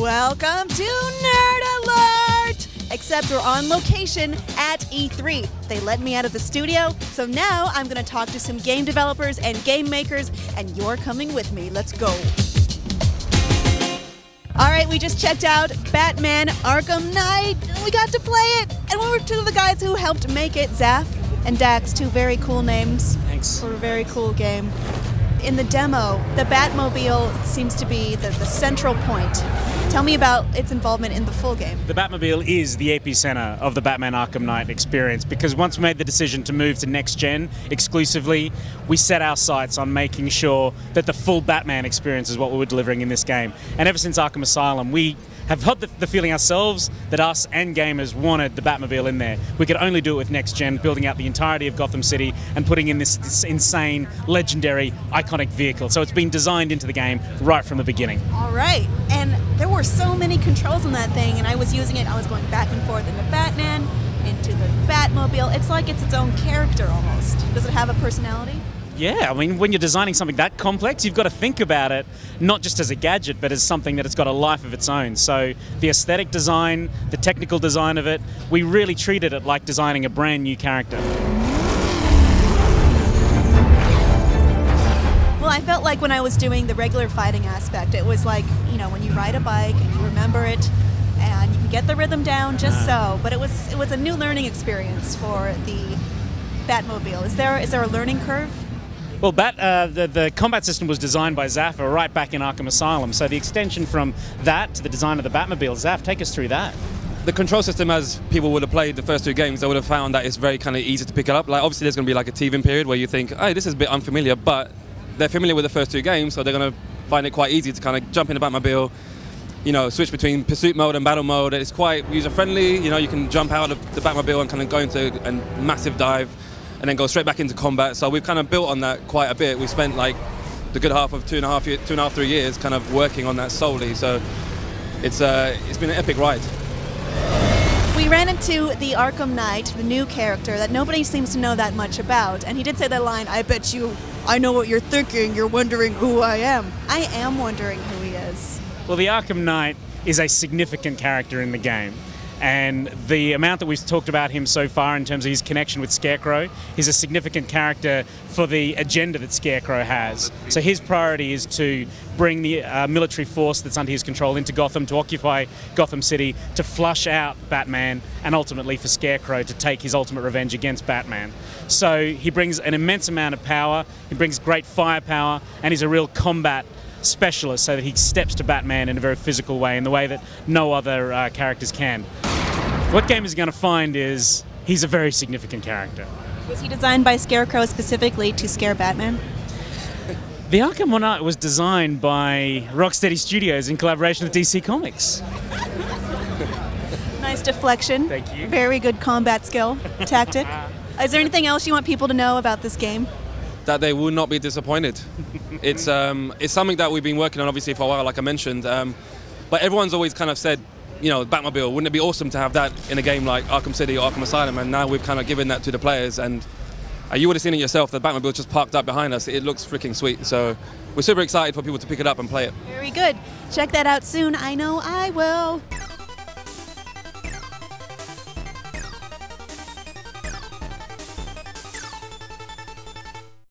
Welcome to Nerd Alert! Except we're on location at E3. They let me out of the studio, so now I'm going to talk to some game developers and game makers, and you're coming with me. Let's go. All right, we just checked out Batman Arkham Knight. We got to play it, and we were two of the guys who helped make it. Zaf and Dax, two very cool names. Thanks. For a very cool game. In the demo, the Batmobile seems to be the central point. Tell me about its involvement in the full game. The Batmobile is the epicenter of the Batman Arkham Knight experience because once we made the decision to move to next gen exclusively, we set our sights on making sure that the full Batman experience is what we were delivering in this game. And ever since Arkham Asylum, we have had the feeling ourselves that us and gamers wanted the Batmobile in there. We could only do it with next gen, building out the entirety of Gotham City and putting in this insane, legendary, iconic vehicle. So it's been designed into the game right from the beginning. All right, and there were so many controls on that thing, and I was using it, I was going back and forth into Batman, into the Batmobile. It's like it's its own character almost. Does it have a personality? Yeah, I mean, when you're designing something that complex, you've got to think about it not just as a gadget, but as something that it's got a life of its own. So the aesthetic design, the technical design of it, we really treated it like designing a brand new character. Well, I felt like when I was doing the regular fighting aspect, it was like, you know, when you ride a bike and you remember it, and you can get the rhythm down just so. But it was a new learning experience for the Batmobile. Is there a learning curve? Well, the combat system was designed by Zaffa right back in Arkham Asylum, so the extension from that to the design of the Batmobile, Zaff, take us through that. The control system, as people would have played the first two games, they would have found that it's very kind of easy to pick it up. Like, obviously there's going to be like a teething period where you think, oh, this is a bit unfamiliar, but they're familiar with the first two games, so they're going to find it quite easy to kind of jump in the Batmobile, you know, switch between pursuit mode and battle mode. It's quite user-friendly, you know, you can jump out of the Batmobile and kind of go into a massive dive, and then go straight back into combat. So we've kind of built on that quite a bit. We spent like the good half of 3 years kind of working on that solely. So it's been an epic ride. We ran into the Arkham Knight, the new character that nobody seems to know that much about. And he did say that line, I bet you, I know what you're thinking, you're wondering who I am. I am wondering who he is. Well, the Arkham Knight is a significant character in the game. And the amount that we've talked about him so far in terms of his connection with Scarecrow, he's a significant character for the agenda that Scarecrow has. So his priority is to bring the military force that's under his control into Gotham, to occupy Gotham City, to flush out Batman, and ultimately for Scarecrow to take his ultimate revenge against Batman. So he brings an immense amount of power, he brings great firepower, and he's a real combat specialist, so that he steps to Batman in a very physical way, in the way that no other characters can. What gamers are going to find is he's a very significant character. Was he designed by Scarecrow specifically to scare Batman? The Arkham Knight was designed by Rocksteady Studios in collaboration with DC Comics. Nice deflection. Thank you. Very good combat skill, tactic. Is there anything else you want people to know about this game? That they will not be disappointed. It's something that we've been working on obviously for a while, like I mentioned, but everyone's always kind of said, you know, Batmobile, wouldn't it be awesome to have that in a game like Arkham City or Arkham Asylum? And now we've kind of given that to the players, and you would have seen it yourself, the Batmobile just parked up behind us. It looks freaking sweet, so we're super excited for people to pick it up and play it. Very good. Check that out soon. I know I will.